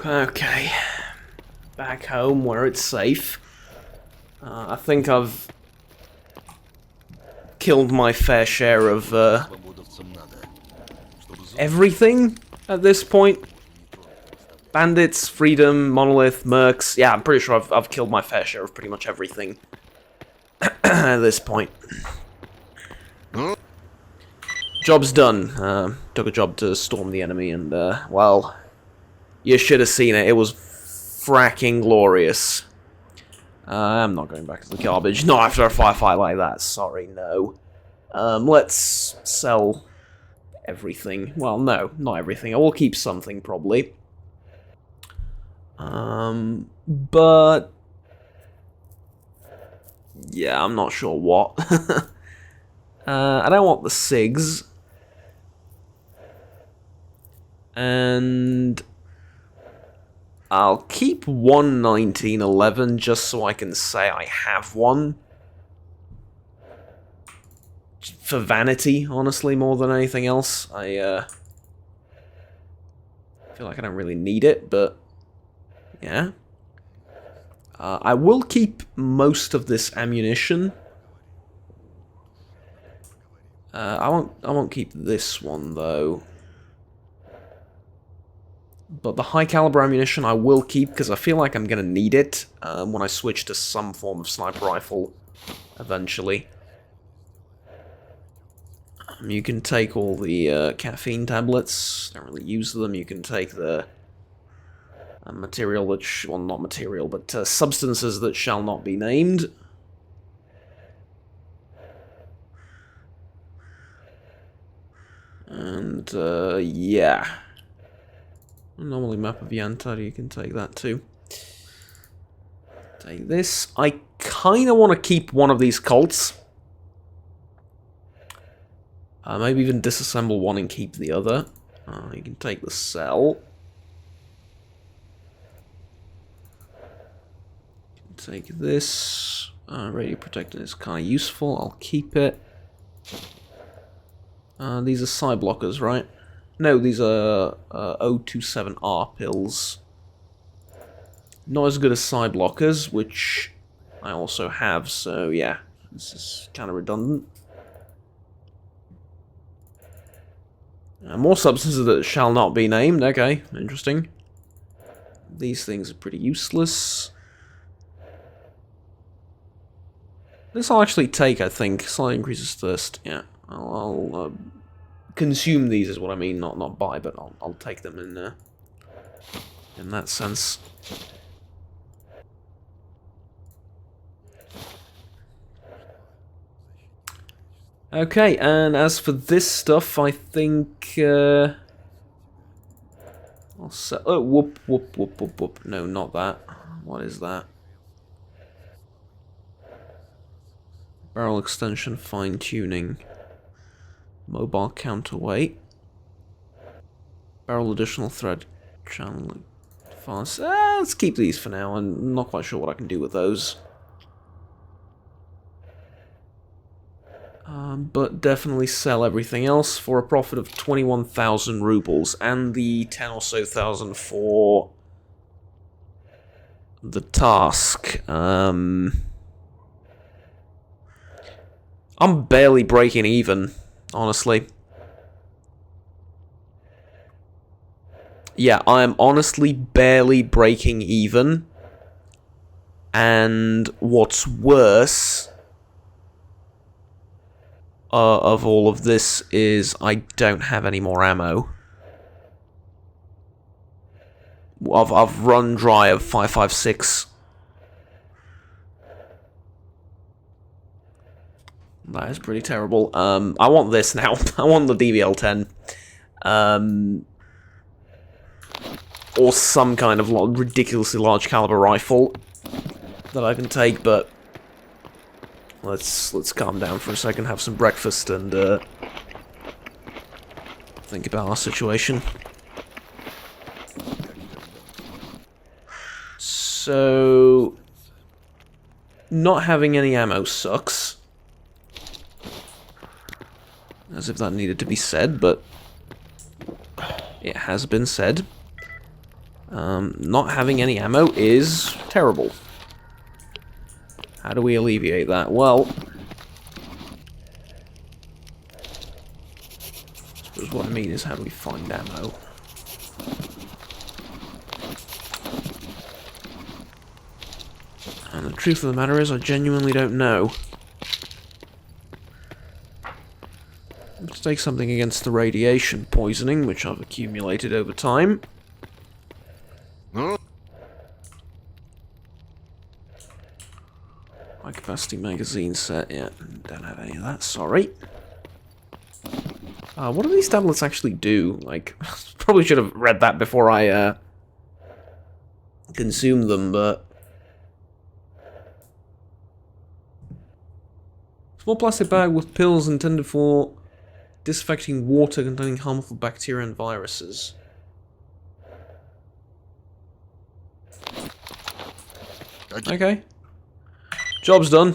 Okay. Back home where it's safe. I think I've killed my fair share of everything at this point. Bandits, freedom, monolith, mercs. Yeah, I'm pretty sure I've killed my fair share of pretty much everything at this point. Job's done. Took a job to storm the enemy, and well, you should have seen it. It was fracking glorious. I'm not going back to the garbage. Not after a firefight like that. Sorry, no. Let's sell everything. Well, no, not everything. I will keep something, probably. But... yeah, I'm not sure what. I don't want the SIGs. And... I'll keep one 1911 just so I can say I have one. For vanity, honestly, more than anything else. I feel like I don't really need it, but yeah. I will keep most of this ammunition. I won't keep this one though. But the high caliber ammunition I will keep because I feel like I'm gonna need it when I switch to some form of sniper rifle eventually. You can take all the caffeine tablets. Don't really use them. You can take the material that well, not material, but substances that shall not be named. And yeah. Normally map of Yantar, you can take that too. Take this. I kind of want to keep one of these Colts. Maybe even disassemble one and keep the other. You can take the cell. You can take this. Radio protector is kind of useful. I'll keep it. These are side blockers, right? No, these are 027R pills. Not as good as side blockers, which I also have, so yeah, this is kind of redundant. More substances that shall not be named, okay, interesting. These things are pretty useless. This I'll actually take, I think. Slightly increases thirst, yeah. I'll consume these is what I mean, not buy, but I'll take them in that sense. Okay, and as for this stuff, I think I'll set. Oh, whoop. No, not that. What is that? Barrel extension fine tuning. Mobile counterweight. Barrel additional thread channel. Fast. Let's keep these for now. I'm not quite sure what I can do with those. But definitely sell everything else for a profit of 21,000 rubles, and the 10 or so thousand for the task. I'm barely breaking even, honestly. Yeah, I am honestly barely breaking even. And what's worse of all of this is I don't have any more ammo. I've run dry of 5.56. That is pretty terrible. I want this now. I want the DVL-10. Or some kind of ridiculously large caliber rifle that I can take, but let's calm down for a second, have some breakfast, and think about our situation. So, not having any ammo sucks. As if that needed to be said, but it has been said. Not having any ammo is terrible. How do we alleviate that? Well, I suppose what I mean is how do we find ammo? And the truth of the matter is I genuinely don't know. Let's take something against the radiation poisoning, which I've accumulated over time. High capacity magazine set, yeah, don't have any of that, sorry. What do these tablets actually do? Like, probably should have read that before I consumed them, but... Small plastic bag with pills intended for disinfecting water containing harmful bacteria and viruses. Okay. Job's done.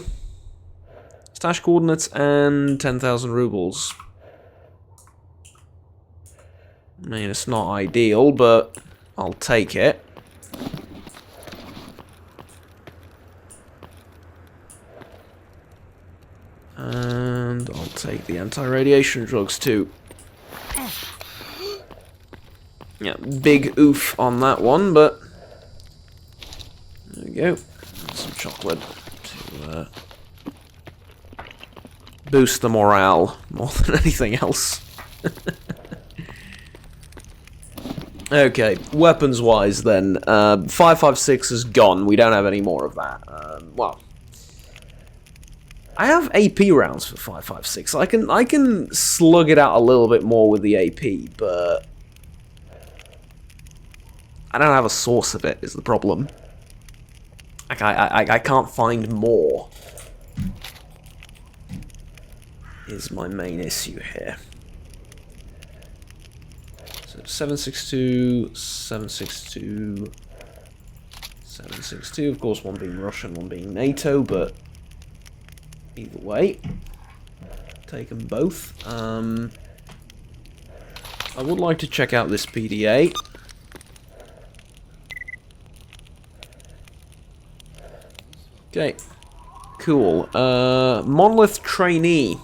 Stash coordinates and 10,000 rubles. I mean, it's not ideal, but I'll take it. And I'll take the anti-radiation drugs too. Yeah, big oof on that one, but there we go. Some chocolate to boost the morale more than anything else. Okay, weapons-wise then, 5.56 is gone. We don't have any more of that. Well, I have AP rounds for 5.56. I can slug it out a little bit more with the AP, but I don't have a source of it. Is the problem? Like I can't find more. Is my main issue here. So 7.62, 7.62, 7.62. Of course, one being Russian, one being NATO, but either way, take them both. I would like to check out this PDA. Okay, cool. Monolith trainee.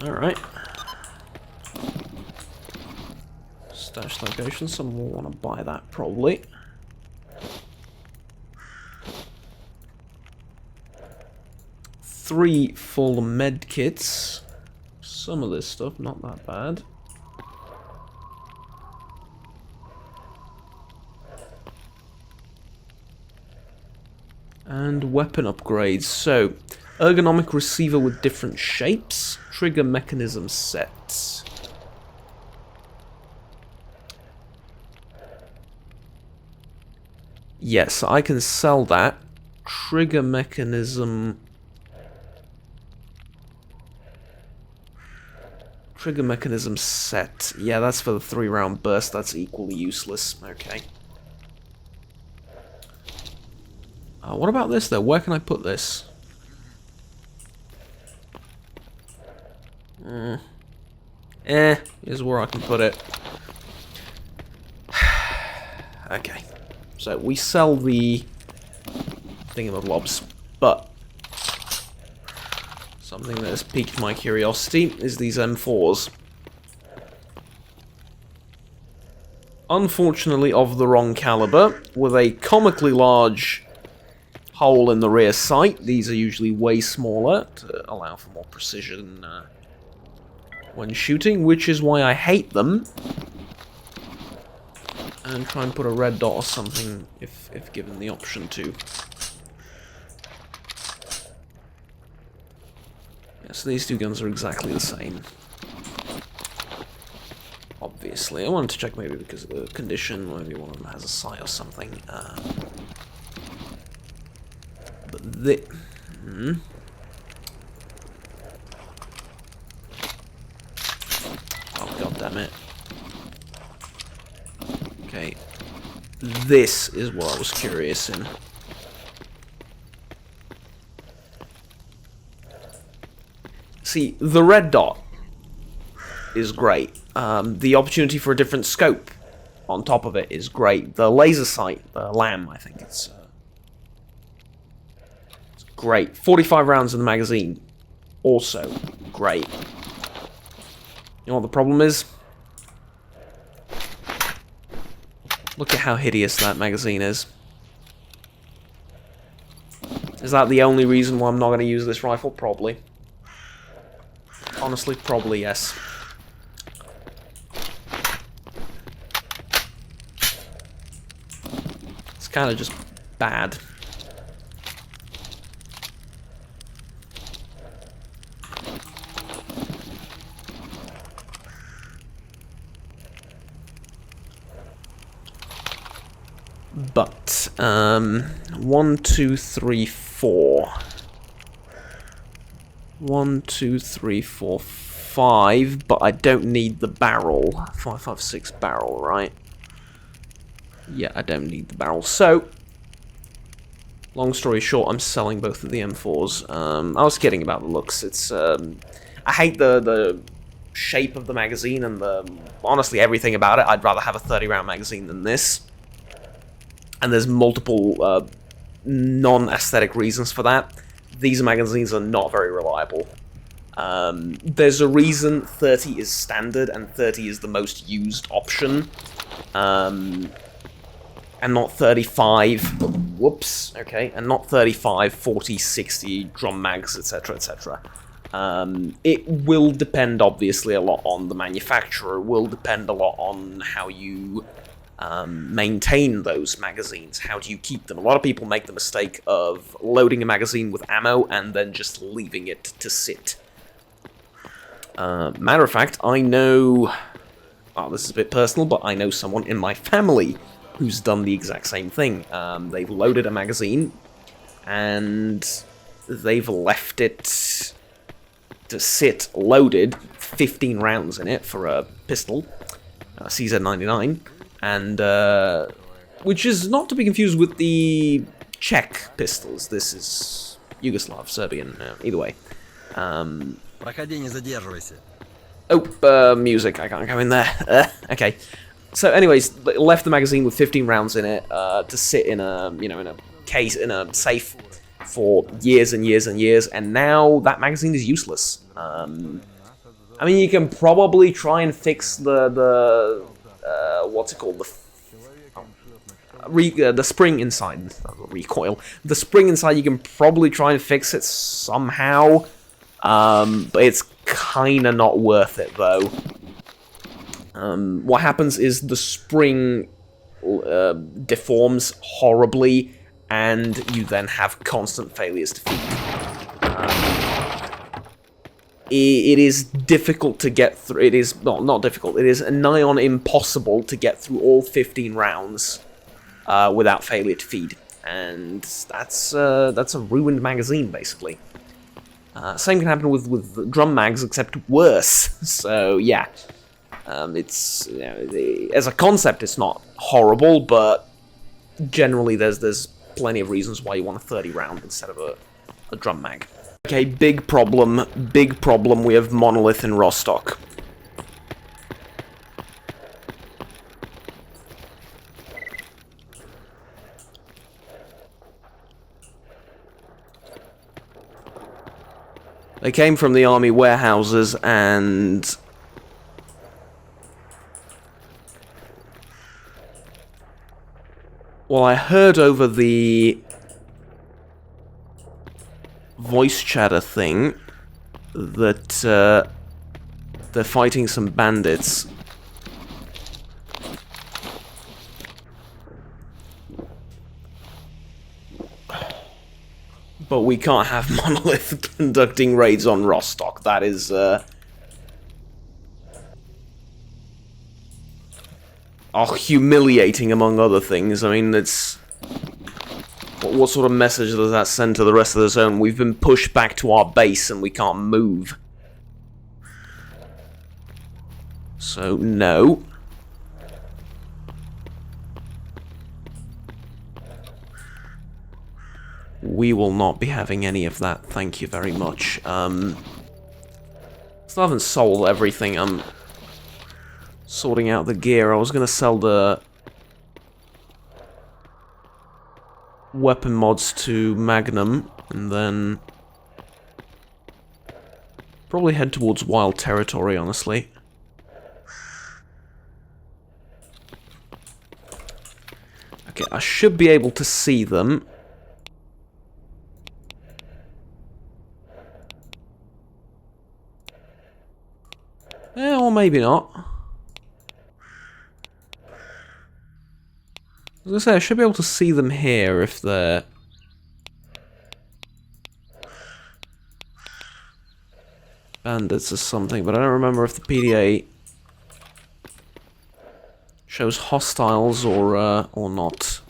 Alright. Stash location, someone will want to buy that probably. Three full med kits. Some of this stuff, not that bad. And weapon upgrades. So, ergonomic receiver with different shapes. Trigger mechanism sets. Yes, I can sell that. Trigger mechanism... Trigger mechanism set. Yeah, that's for the 3-round burst. That's equally useless. Okay. What about this, though? Where can I put this? Here's where I can put it. Okay. So, we sell the thingamabobs, but something that has piqued my curiosity is these M4s. Unfortunately of the wrong caliber, with a comically large hole in the rear sight. These are usually way smaller to allow for more precision when shooting, which is why I hate them. And try and put a red dot or something if given the option to. So these two guns are exactly the same. Obviously. I wanted to check maybe because of the condition, maybe one of them has a sight or something. But the... Oh, god damn it. Okay. This is what I was curious in. See, the red dot is great. The opportunity for a different scope on top of it is great. The laser sight, the LAM, I think it's great. 45 rounds in the magazine, also great. You know what the problem is? Look at how hideous that magazine is. Is that the only reason why I'm not going to use this rifle? Probably. Honestly, probably yes. It's kind of just bad. But, 1, 2, 3, 4. 1, 2, 3, 4, 5, but I don't need the barrel. 5.56 barrel, right? Yeah, I don't need the barrel. So, long story short, I'm selling both of the M4s. I was kidding about the looks. It's, I hate the shape of the magazine and honestly, everything about it. I'd rather have a 30-round magazine than this. And there's multiple non-aesthetic reasons for that. These magazines are not very reliable. There's a reason 30 is standard and 30 is the most used option. And not 35, whoops, okay, and not 35, 40, 60 drum mags, etc., etc. It will depend, obviously, a lot on the manufacturer, will depend a lot on how you maintain those magazines. How do you keep them? A lot of people make the mistake of loading a magazine with ammo and then just leaving it to sit. Matter of fact, I know... Oh, this is a bit personal, but I know someone in my family who's done the exact same thing. They've loaded a magazine, and they've left it to sit loaded, 15 rounds in it for a pistol, CZ99, and which is not to be confused with the Czech pistols. This is Yugoslav, Serbian, either way. Oh, music, I can't go in there. Okay. So anyways, left the magazine with 15 rounds in it to sit in a, in a case, in a safe for years and years and years, and now that magazine is useless. I mean, you can probably try and fix the what's it called, the spring inside, recoil. The spring inside, you can probably try and fix it somehow, but it's kinda not worth it though. What happens is the spring deforms horribly, and you then have constant failures to feed. It is difficult to get through. It is not difficult. It is nigh on impossible to get through all 15 rounds without failure to feed, and that's a ruined magazine basically. Same can happen with drum mags, except worse. So yeah. It's, as a concept, it's not horrible, but generally there's plenty of reasons why you want a 30 round instead of a drum mag. Okay, big problem, we have Monolith in Rostock. They came from the army warehouses and... Well, I heard over the voice chatter thing that they're fighting some bandits. But we can't have Monolith conducting raids on Rostock. That is, humiliating, among other things. I mean, it's... What sort of message does that send to the rest of the zone? We've been pushed back to our base and we can't move. So, no. We will not be having any of that, thank you very much. Still haven't sold everything. I'm sorting out the gear. I was going to sell the weapon mods to Magnum, and then probably head towards Wild Territory, honestly. Okay, I should be able to see them. Yeah, or maybe not. I was gonna say, I should be able to see them here if they're bandits or something, but I don't remember if the PDA shows hostiles or not.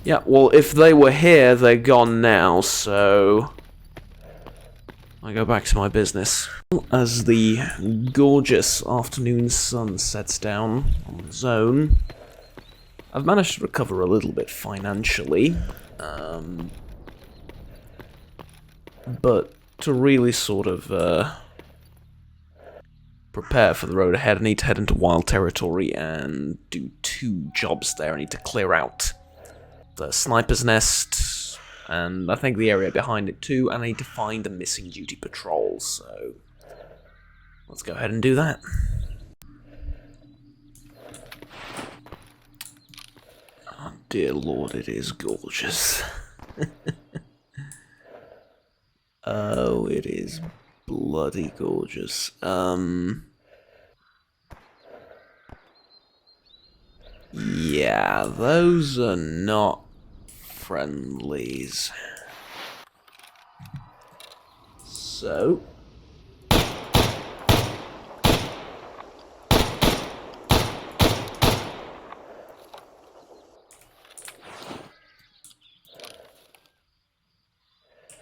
Yeah, well, if they were here, they're gone now, so I go back to my business. As the gorgeous afternoon sun sets down on the zone, I've managed to recover a little bit financially, but to really sort of prepare for the road ahead, I need to head into Wild Territory and do 2 jobs there. I need to clear out the sniper's nest, and I think the area behind it too, and I need to find the missing duty patrol, so let's go ahead and do that. Oh dear lord, it is gorgeous. Oh, it is bloody gorgeous. Yeah, those are not friendlies. So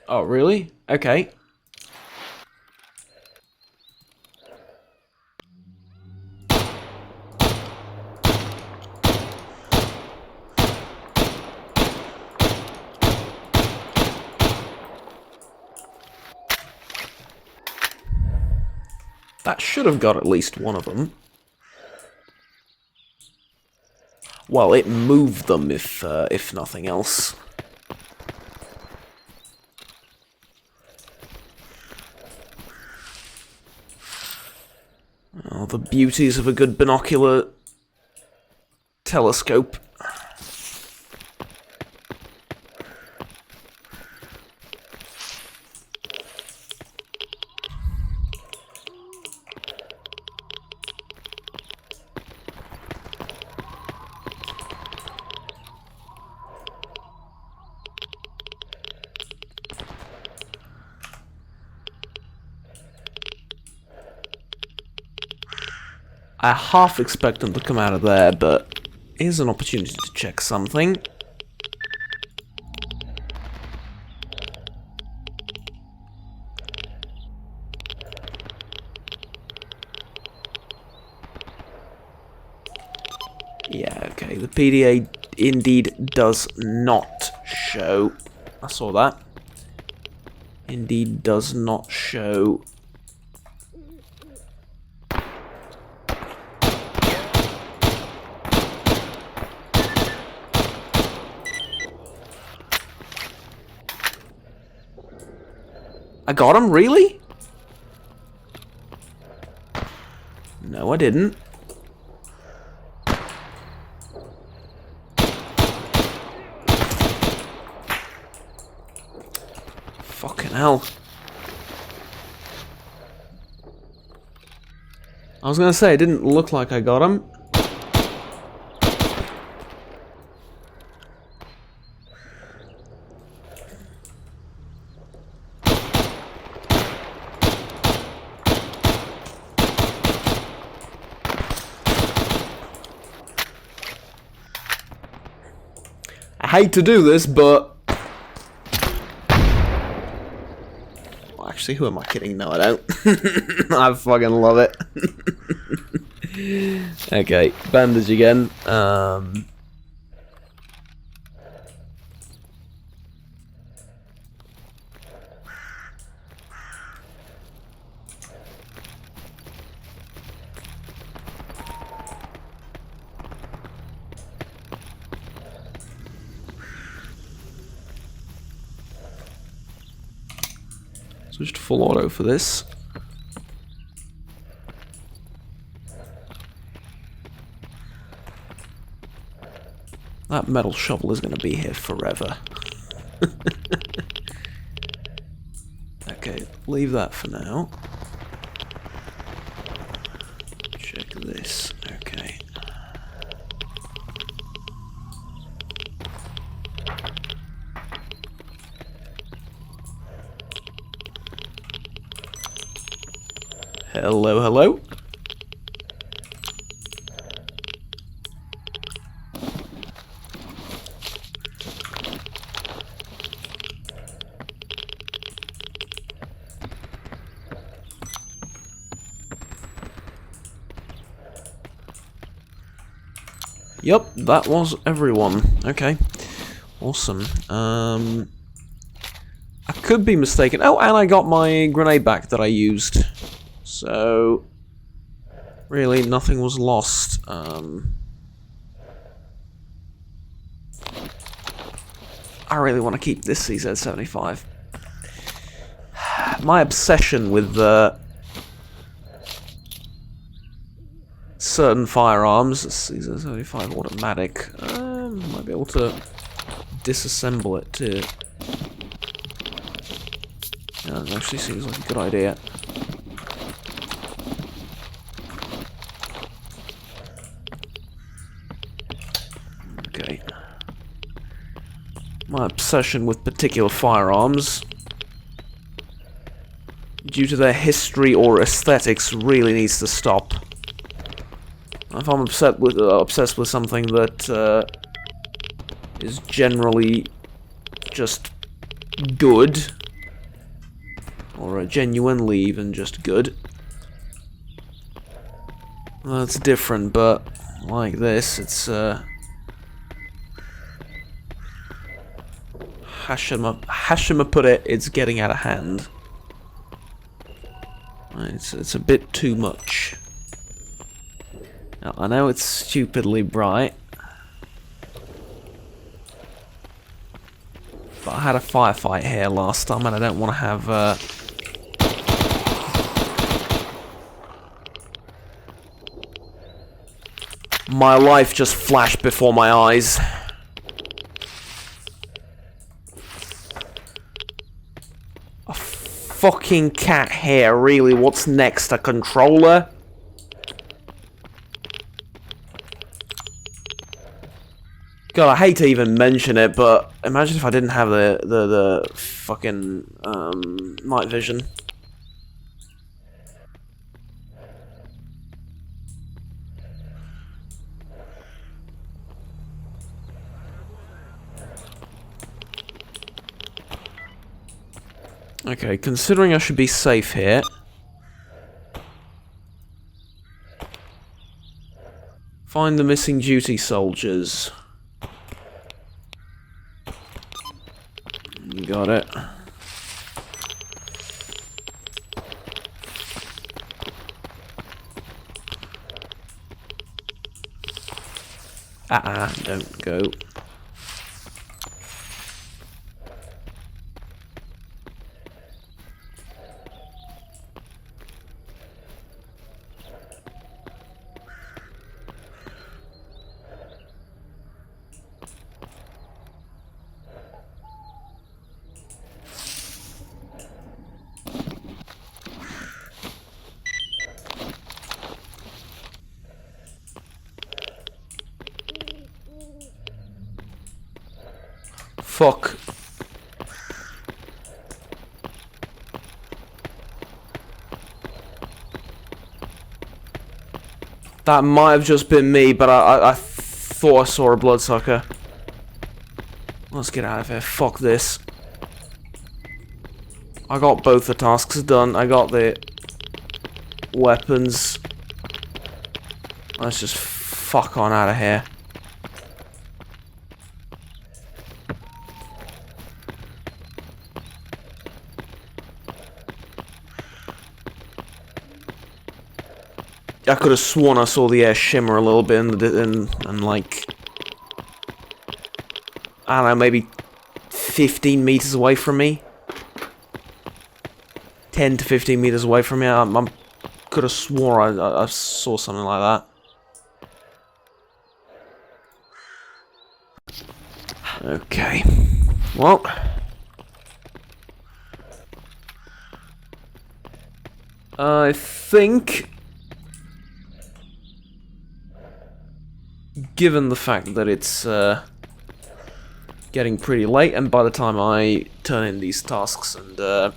oh, really? Okay. That should have got at least one of them. Well, it moved them, if nothing else. Oh, the beauties of a good binocular telescope. I half expect them to come out of there, but here's an opportunity to check something. Yeah, okay, the PDA indeed does not show. I saw that. Indeed does not show. I got him, really? No, I didn't. Fucking hell. I was gonna say, it didn't look like I got him. hate to do this, but... Well, actually, who am I kidding? No, I don't. I fucking love it. Okay, bandage again. Switch to full auto for this. That metal shovel is going to be here forever. Okay, leave that for now. Check this. Okay. Hello, hello. Yep, that was everyone. Okay. Awesome. I could be mistaken. Oh, and I got my grenade back that I used. So, really, nothing was lost. I really want to keep this CZ75. My obsession with certain firearms, CZ75 automatic, might be able to disassemble it too. Yeah, that actually seems like a good idea. Okay. My obsession with particular firearms, due to their history or aesthetics, really needs to stop. If I'm obsessed with something that is generally just good, or genuinely even just good, well, that's different. But like this, it's Hashima put it, it's getting out of hand. It's a bit too much. Now, I know it's stupidly bright, but I had a firefight here last time, and I don't want to have my life just flash before my eyes. A fucking cat here, really? What's next? A controller? God, I hate to even mention it, but imagine if I didn't have the fucking night vision. Okay, considering I should be safe here. Find the missing duty soldiers. You got it. Don't go. Fuck. That might have just been me, but I thought I saw a bloodsucker. Let's get out of here. Fuck this. I got both the tasks done. I got the weapons. Let's just fuck on out of here. I could have sworn I saw the air shimmer a little bit and like, I don't know, maybe 15 meters away from me. 10 to 15 meters away from me. I could have swore I saw something like that. Okay. Well. I think, given the fact that it's getting pretty late, and by the time I turn in these tasks and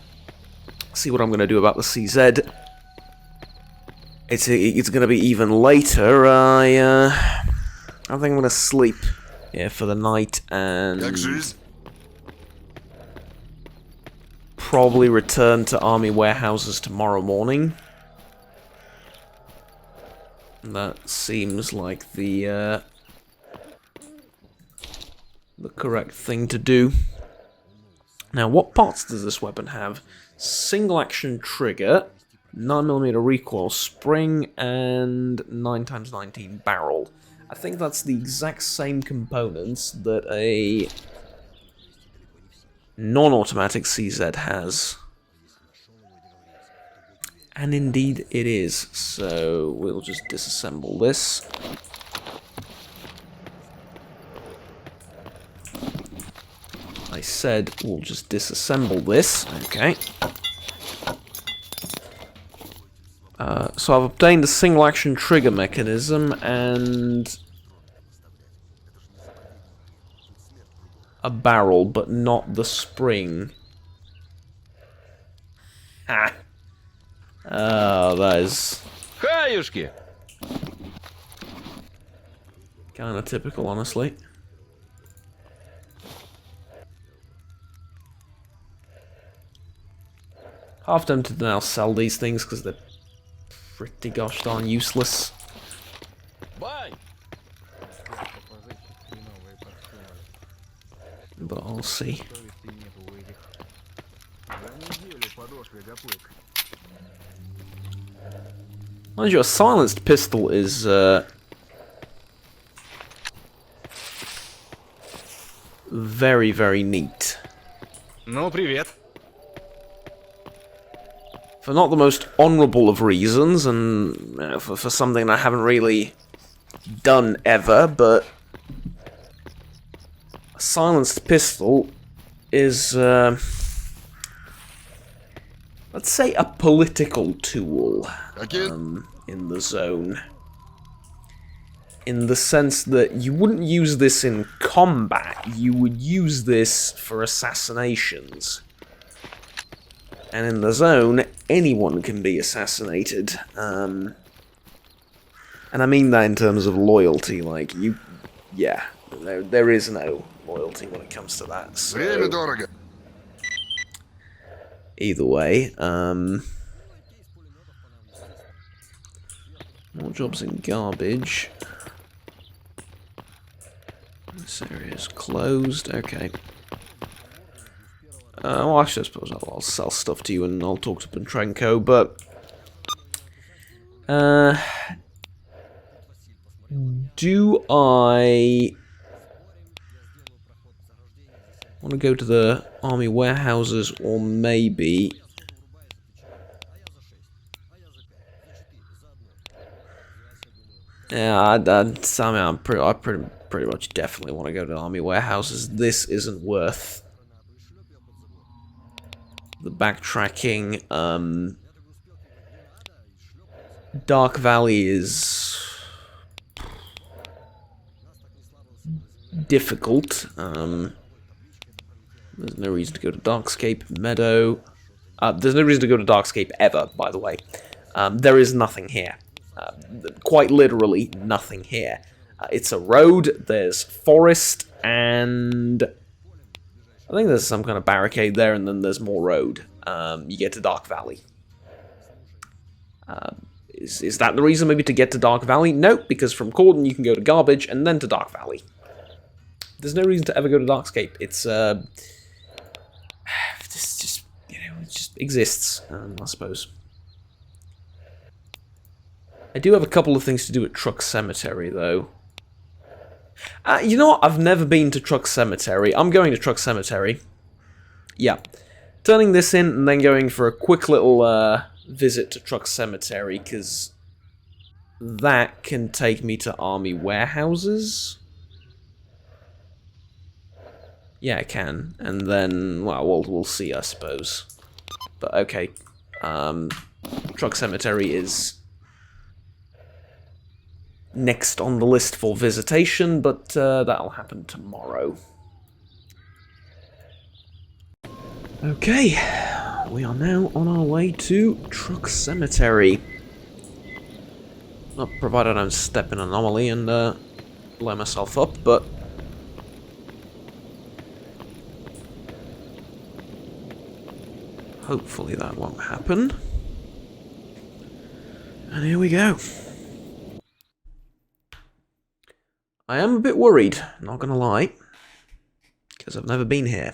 see what I'm going to do about the CZ, it's going to be even later. I think I'm going to sleep here for the night and probably return to army warehouses tomorrow morning. That seems like the correct thing to do. Now, what parts does this weapon have? Single action trigger, 9mm recoil spring, and 9x19 barrel. I think that's the exact same components that a non-automatic CZ has. And indeed it is. So we'll just disassemble this. I said we'll just disassemble this. Okay. So I've obtained a single action trigger mechanism and a barrel, but not the spring. Ah. Oh, that is kind of typical, honestly. Half tempted to now sell these things because they're pretty gosh darn useless. But I'll see. Mind you, a silenced pistol is very, very neat. Ну, привет. For not the most honourable of reasons, and for something I haven't really done ever, but a silenced pistol is, let's say, a political tool in the zone. In the sense that you wouldn't use this in combat, you would use this for assassinations. And in the zone, anyone can be assassinated. And I mean that in terms of loyalty, like, yeah, there is no loyalty when it comes to that, so... Either way, more jobs in garbage. This area is closed, okay. Well, actually, I suppose I'll sell stuff to you and I'll talk to Petrenko, but... do I want to go to the army warehouses, or maybe... Yeah, I pretty much definitely want to go to army warehouses. This isn't worth the backtracking. Dark Valley is difficult. There's no reason to go to Darkscape Meadow. There's no reason to go to Darkscape ever, by the way. There is nothing here. Quite literally nothing here. It's a road, there's forest, and I think there's some kind of barricade there, and then there's more road. You get to Dark Valley. Is that the reason maybe to get to Dark Valley? Nope, because from Corden you can go to Garbage and then to Dark Valley. There's no reason to ever go to Darkscape. It's this just, it just exists, I suppose. I do have a couple of things to do at Truck Cemetery, though. You know what? I've never been to Truck Cemetery. I'm going to Truck Cemetery. Yeah. Turning this in and then going for a quick little visit to Truck Cemetery, because that can take me to Army Warehouses. Yeah, it can. And then, well, we'll see, I suppose. But, okay. Truck Cemetery is next on the list for visitation, but that'll happen tomorrow. Okay, we are now on our way to Truck Cemetery. Not provided I don't step in an anomaly and blow myself up, but hopefully that won't happen. And here we go. I am a bit worried, not gonna lie, because I've never been here.